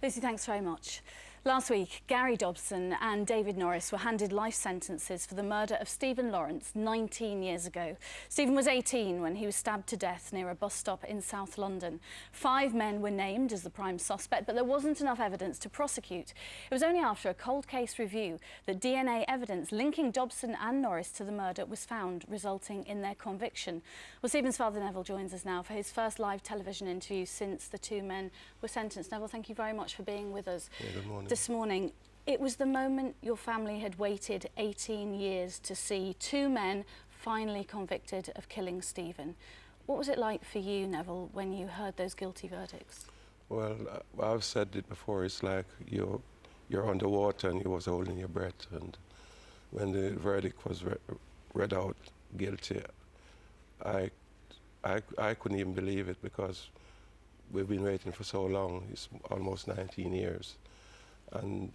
Lucy, thanks very much. Last week, Gary Dobson and David Norris were handed life sentences for the murder of Stephen Lawrence 19 years ago. Stephen was 18 when he was stabbed to death near a bus stop in South London. 5 men were named as the prime suspect, but there wasn't enough evidence to prosecute. It was only after a cold case review that DNA evidence linking Dobson and Norris to the murder was found, resulting in their conviction. Well, Stephen's father, Neville, joins us now for his first live television interview since the 2 men were sentenced. Neville, thank you very much for being with us. Good morning. This morning. It was the moment your family had waited 18 years to see. 2 men finally convicted of killing Stephen. What was it like for you, Neville, when you heard those guilty verdicts? Well, I've said it before, it's like you're underwater and you was holding your breath, and when the verdict was read out guilty, I couldn't even believe it, because we've been waiting for so long. It's almost 19 years. And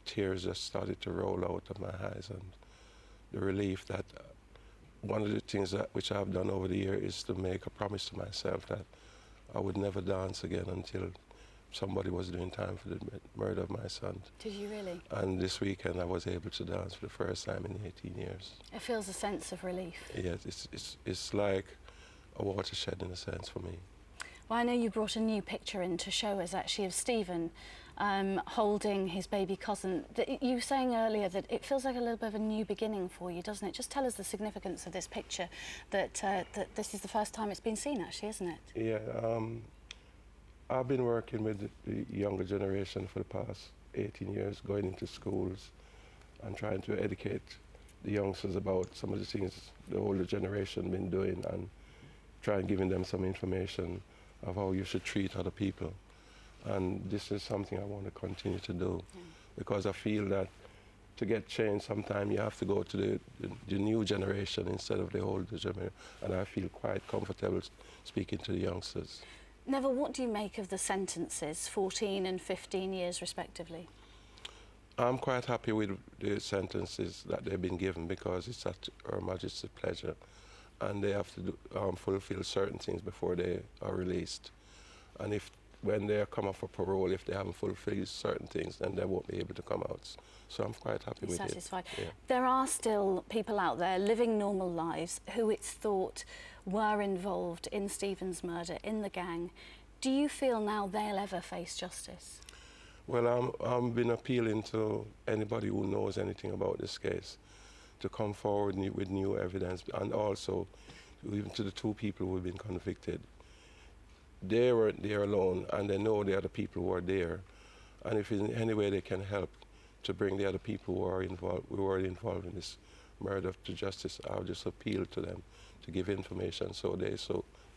tears just started to roll out of my eyes, and the relief that one of the things which I've done over the years is to make a promise to myself that I would never dance again until somebody was doing time for the murder of my son. Did you really? And this weekend I was able to dance for the first time in 18 years. It feels a sense of relief. Yes, it's like a watershed in a sense for me. Well, I know you brought a new picture in to show us, actually, of Stephen holding his baby cousin. You were saying earlier that it feels like a little bit of a new beginning for you, doesn't it? Just tell us the significance of this picture, that this is the first time it's been seen, actually, isn't it? Yeah, I've been working with the younger generation for the past 18 years, going into schools and trying to educate the youngsters about some of the things the older generation been doing, and trying giving them some information of how you should treat other people. And this is something I want to continue to do, because I feel that to get change, sometimes you have to go to the new generation instead of the older generation, and I feel quite comfortable speaking to the youngsters. Neville, what do you make of the sentences, 14 and 15 years respectively? I'm quite happy with the sentences that they've been given, because it's at Her Majesty's pleasure, and they have to fulfill certain things before they are released. And when they come up for parole, if they haven't fulfilled certain things, then they won't be able to come out. So I'm quite happy with it. Satisfied. Yeah. There are still people out there living normal lives who it's thought were involved in Stephen's murder, in the gang. Do you feel now they'll ever face justice? Well, I've been appealing to anybody who knows anything about this case to come forward with new evidence, and also even to the 2 people who have been convicted. They weren't there alone, and they know the other people who are there. And if in any way they can help to bring the other people who are involved in this murder to justice, I'll just appeal to them to give information so they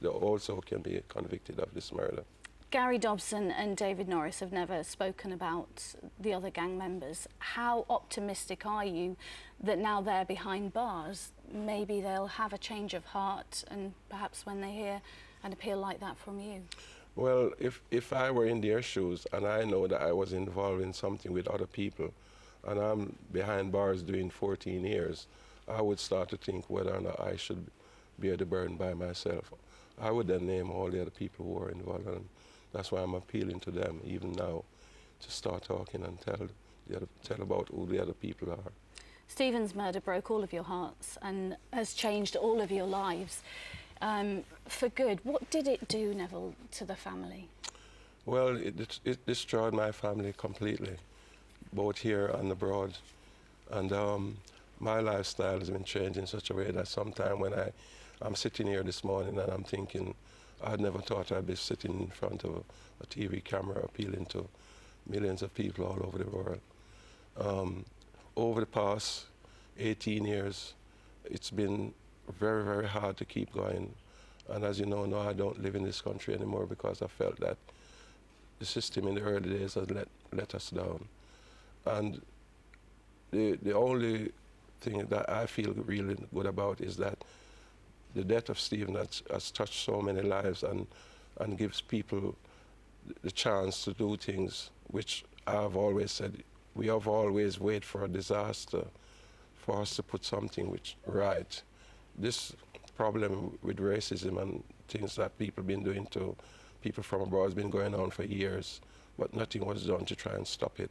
also can be convicted of this murder. Gary Dobson and David Norris have never spoken about the other gang members. How optimistic are you that now they're behind bars, maybe they'll have a change of heart, and perhaps when they hear an appeal like that from you? Well, if I were in their shoes and I know that I was involved in something with other people and I'm behind bars doing 14 years, I would start to think whether or not I should bear the burden by myself. I would then name all the other people who are involved, and that's why I'm appealing to them even now to start talking and tell about who the other people are. Stephen's murder broke all of your hearts and has changed all of your lives. For good. What did it do, Neville, to the family? Well, it destroyed my family completely, both here and abroad. And my lifestyle has been changed in such a way that sometimes when I'm sitting here this morning and I'm thinking, I'd never thought I'd be sitting in front of a TV camera appealing to millions of people all over the world. Over the past 18 years, it's been very, very hard to keep going. And as you know, now I don't live in this country anymore, because I felt that the system in the early days had let us down. And the only thing that I feel really good about is that the death of Stephen has touched so many lives and gives people the chance to do things which I've always said, we have always waited for a disaster for us to put something which right. This problem with racism and things that people been doing to people from abroad has been going on for years. but nothing was done to try and stop it.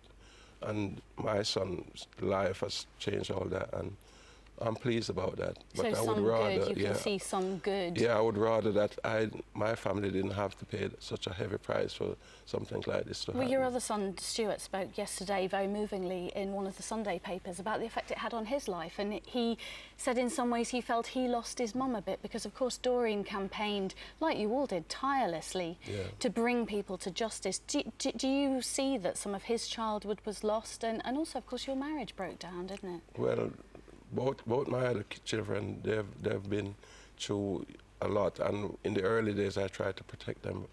And my son's life has changed all that, and I'm pleased about that. So But I would some rather, good, you can see some good. yeah, I would rather that my family didn't have to pay such a heavy price for something like this to happen. Well, your other son, Stuart, spoke yesterday very movingly in one of the Sunday papers about the effect it had on his life. And he said in some ways he felt he lost his mum a bit because, of course, Doreen campaigned, like you all did, tirelessly to bring people to justice. Do you see that some of his childhood was lost? And also, of course, your marriage broke down, didn't it? Well, both my other children, they've been through a lot. And in the early days, I tried to protect them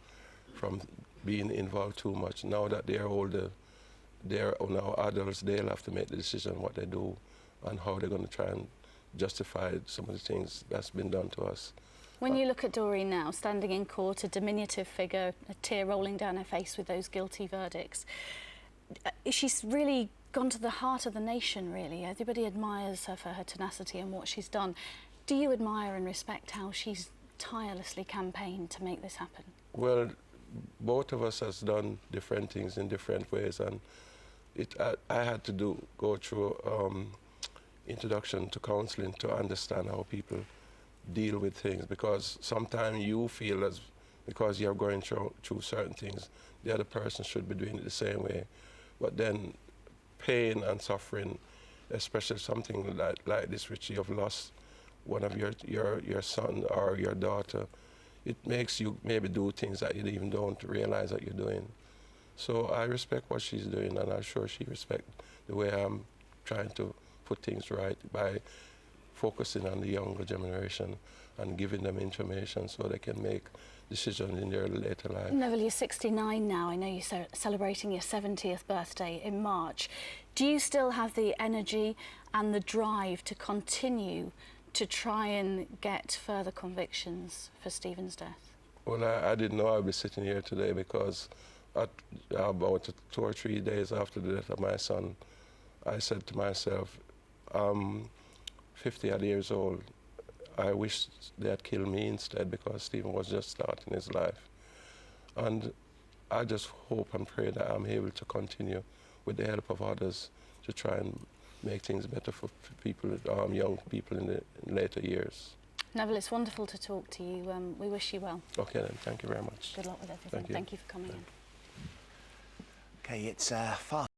from being involved too much. Now that they're older, they're now adults, they'll have to make the decision what they do and how they're going to try and justify some of the things that's been done to us. When you look at Doreen now, standing in court, a diminutive figure, a tear rolling down her face with those guilty verdicts, she's really gone to the heart of the nation, really. Everybody admires her for her tenacity and what she's done. Do you admire and respect how she's tirelessly campaigned to make this happen? Well, both of us has done different things in different ways, and I had to go through introduction to counselling to understand how people deal with things, because sometimes you feel as because you're going through certain things, the other person should be doing it the same way. But then pain and suffering, especially something like this, which you've lost one of your son or your daughter, it makes you maybe do things that you even don't realize that you're doing. So I respect what she's doing, and I'm sure she respects the way I'm trying to put things right by focusing on the younger generation and giving them information so they can make decisions in their later life. Neville, you're 69 now. I know you're celebrating your 70th birthday in March. Do you still have the energy and the drive to continue to try and get further convictions for Stephen's death? Well, I didn't know I'd be sitting here today, because about 2 or 3 days after the death of my son, I said to myself, 50-odd years old, I wish they had killed me instead, because Stephen was just starting his life. And I just hope and pray that I'm able to continue with the help of others to try and make things better for people, young people in the later years. Neville, it's wonderful to talk to you. We wish you well. Okay then, thank you very much. Good luck with everything. Thank you for coming in. Okay, it's fast.